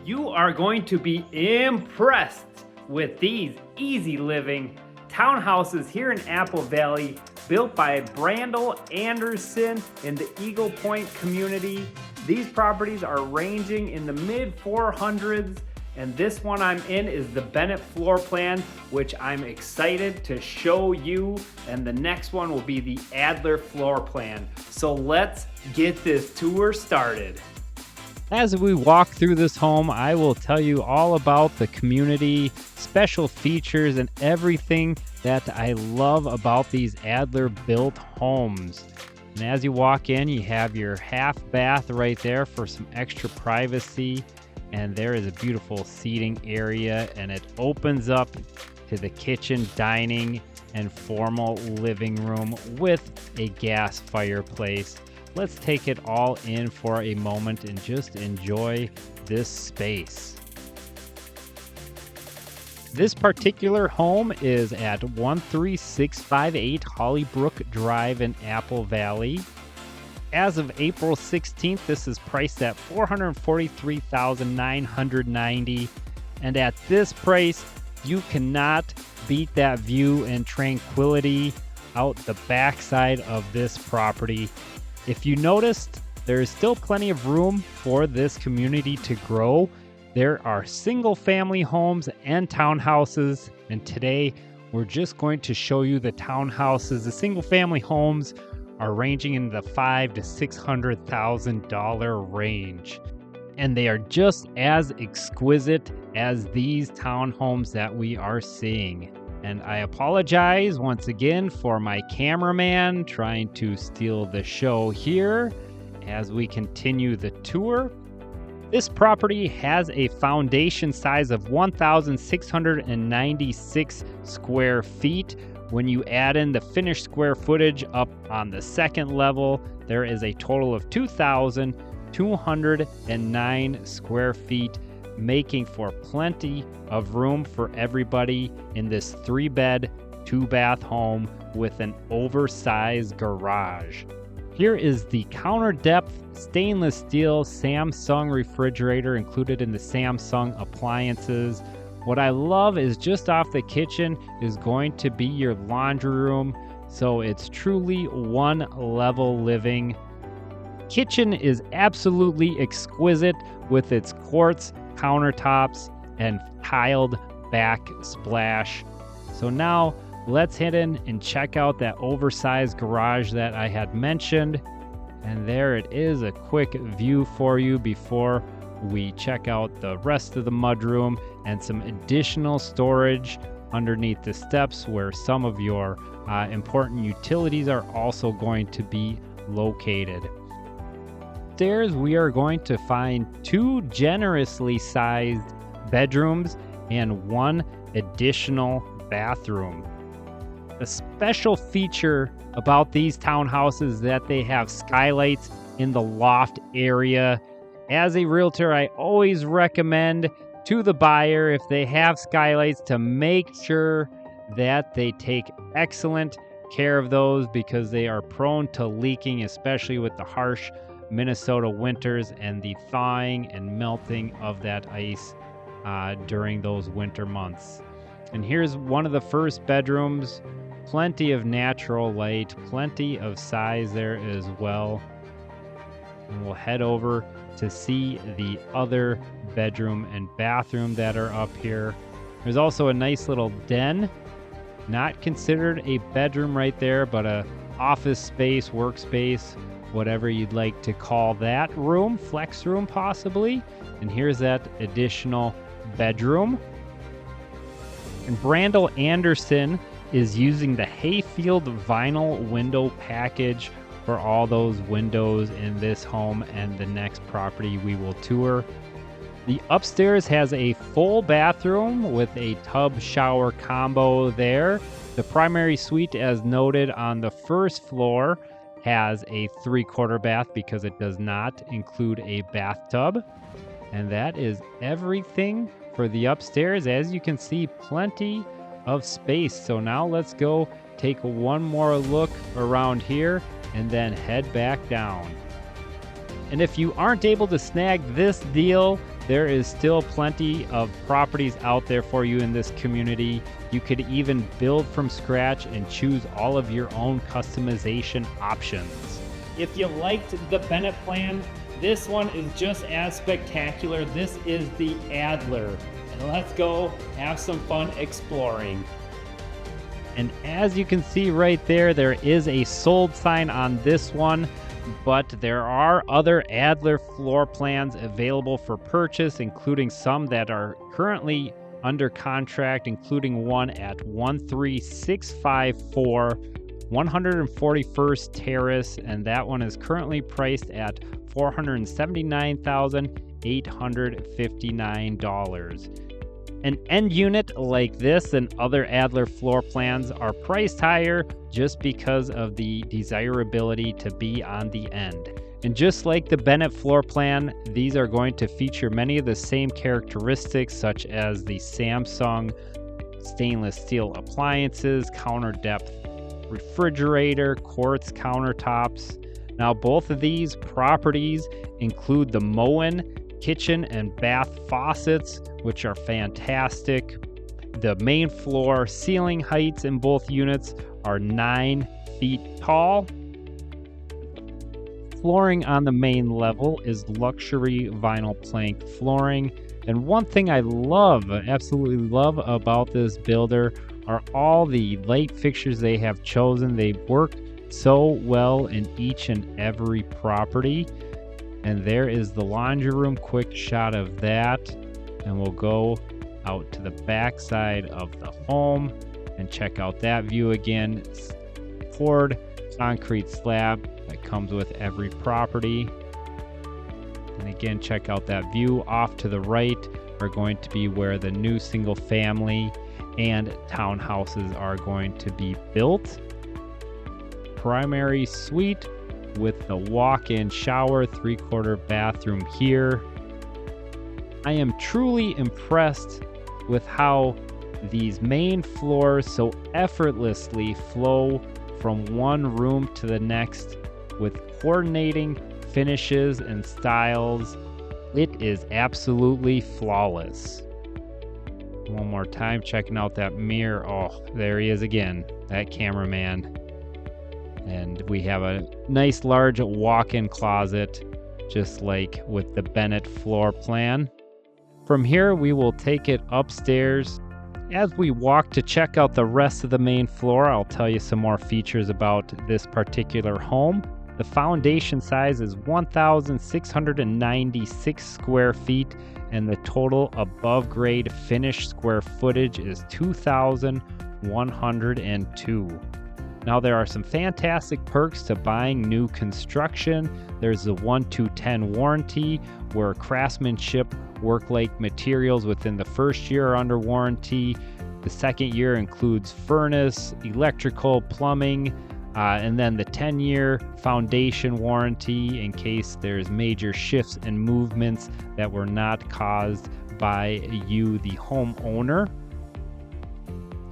You are going to be impressed with these easy living townhouses here in Apple Valley, built by Brandl Anderson in the Eagle Point community. These properties are ranging in the mid 400s, and this one I'm in is the Bennett floor plan, which I'm excited to show you, and the next one will be the Adler floor plan. So let's get this tour started. As we walk through this home, I will tell you all about the community, special features, and everything that I love about these Adler built homes. And as you walk in, you have your half bath right there for some extra privacy. And there is a beautiful seating area, and it opens up to the kitchen, dining, and formal living room with a gas fireplace. Let's take it all in for a moment and just enjoy this space. This particular home is at 13658 Hollybrook Drive in Apple Valley. As of April 16th, this is priced at $443,990. And at this price, you cannot beat that view and tranquility out the backside of this property. If you noticed, there is still plenty of room for this community to grow. There are single family homes and townhouses, and today we're just going to show you the townhouses. The single family homes are ranging in the $500,000 to $600,000 range, and they are just as exquisite as these townhomes that we are seeing. And I apologize once again for my cameraman trying to steal the show here as we continue the tour. This property has a foundation size of 1,696 square feet. When you add in the finished square footage up on the second level, there is a total of 2,209 square feet, making for plenty of room for everybody in this 3-bed, 2-bath home with an oversized garage. Here is the counter depth stainless steel Samsung refrigerator included in the Samsung appliances. What I love is just off the kitchen is going to be your laundry room, so it's truly one level living. Kitchen is absolutely exquisite with its quartz countertops and tiled backsplash. So now let's head in and check out that oversized garage that I had mentioned. And there it is, a quick view for you before we check out the rest of the mudroom and some additional storage underneath the steps where some of your important utilities are also going to be located. Upstairs, we are going to find 2 generously sized bedrooms and 1 additional bathroom. The special feature about these townhouses is that they have skylights in the loft area. As a realtor, I always recommend to the buyer, if they have skylights, to make sure that they take excellent care of those because they are prone to leaking, especially with the harsh Minnesota winters and the thawing and melting of that ice during those winter months. And here's one of the first bedrooms. Plenty of natural light, plenty of size there as well. And we'll head over to see the other bedroom and bathroom that are up here. There's also a nice little den, not considered a bedroom right there, but a office space, workspace, whatever you'd like to call that room, flex room possibly. And here's that additional bedroom. And Brandl Anderson is using the Hayfield vinyl window package for all those windows in this home and the next property we will tour. The upstairs has a full bathroom with a tub shower combo there. The primary suite, as noted on the first floor, has a 3/4 bath because it does not include a bathtub. And that is everything for the upstairs. As you can see, plenty of space. So now let's go take one more look around here and then head back down. And if you aren't able to snag this deal, there is still plenty of properties out there for you in this community. You could even build from scratch and choose all of your own customization options. If you liked the Bennett plan, this one is just as spectacular. This is the Adler. And let's go have some fun exploring. And as you can see right there, there is a sold sign on this one, but there are other Adler floor plans available for purchase, including some that are currently under contract, including one at 13654 141st Terrace, and that one is currently priced at $479,859. An end unit like this and other Adler floor plans are priced higher just because of the desirability to be on the end. And just like the Bennett floor plan, these are going to feature many of the same characteristics, such as the Samsung stainless steel appliances, counter depth refrigerator, quartz countertops. Now, both of these properties include the Moen kitchen and bath faucets, which are fantastic. The main floor ceiling heights in both units are 9 feet tall. Flooring on the main level is luxury vinyl plank flooring. And one thing I absolutely love about this builder are all the light fixtures they have chosen. They work so well in each and every property. And there is the laundry room, quick shot of that. And we'll go out to the back side of the home and check out that view again. Poured concrete slab that comes with every property. And again, check out that view. Off to the right are going to be where the new single family and townhouses are going to be built. Primary suite with the walk-in shower, 3/4 bathroom here. I am truly impressed with how these main floors so effortlessly flow from one room to the next with coordinating finishes and styles. It is absolutely flawless. One more time, checking out that mirror. Oh, there he is again, that cameraman. And we have a nice large walk-in closet, just like with the Bennett floor plan. From here, we will take it upstairs. As we walk to check out the rest of the main floor, I'll tell you some more features about this particular home. The foundation size is 1,696 square feet, and the total above grade finished square footage is 2,102. Now, there are some fantastic perks to buying new construction. There's the 1-2-10 warranty, where craftsmanship work-like materials within the first year are under warranty. The second year includes furnace, electrical, plumbing, and then the 10-year foundation warranty in case there's major shifts and movements that were not caused by you, the homeowner.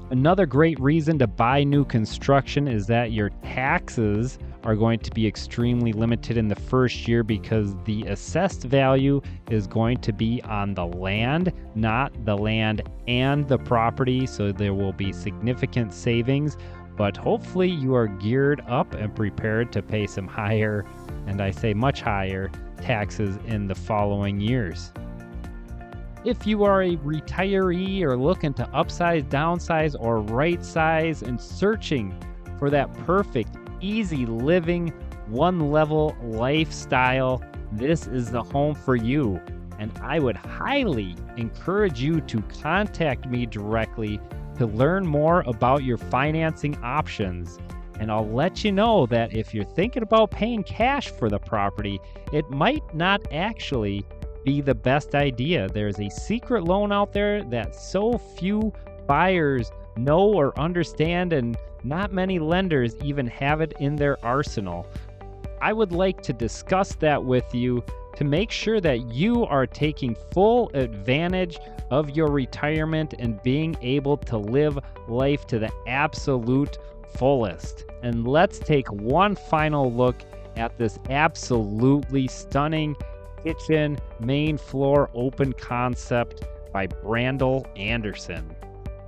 Another great reason to buy new construction is that your taxes are going to be extremely limited in the first year because the assessed value is going to be on the land, not the land and the property. So there will be significant savings, but hopefully you are geared up and prepared to pay some higher, and I say much higher, taxes in the following years. If you are a retiree or looking to upsize, downsize, or right size and searching for that perfect, easy living, one level lifestyle, this is the home for you. And I would highly encourage you to contact me directly to learn more about your financing options. And I'll let you know that if you're thinking about paying cash for the property, it might not actually be the best idea. There's a secret loan out there that so few buyers know or understand, and not many lenders even have it in their arsenal. I would like to discuss that with you to make sure that you are taking full advantage of your retirement and being able to live life to the absolute fullest. And let's take one final look at this absolutely stunning kitchen, main floor, open concept by Brandl Anderson.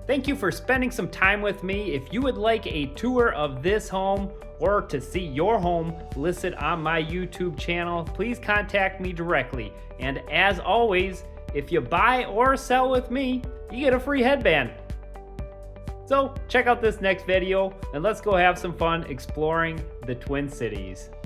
Thank you for spending some time with me. If you would like a tour of this home or to see your home listed on my YouTube channel, please contact me directly. And as always, if you buy or sell with me, you get a free headband. So check out this next video and let's go have some fun exploring the Twin Cities.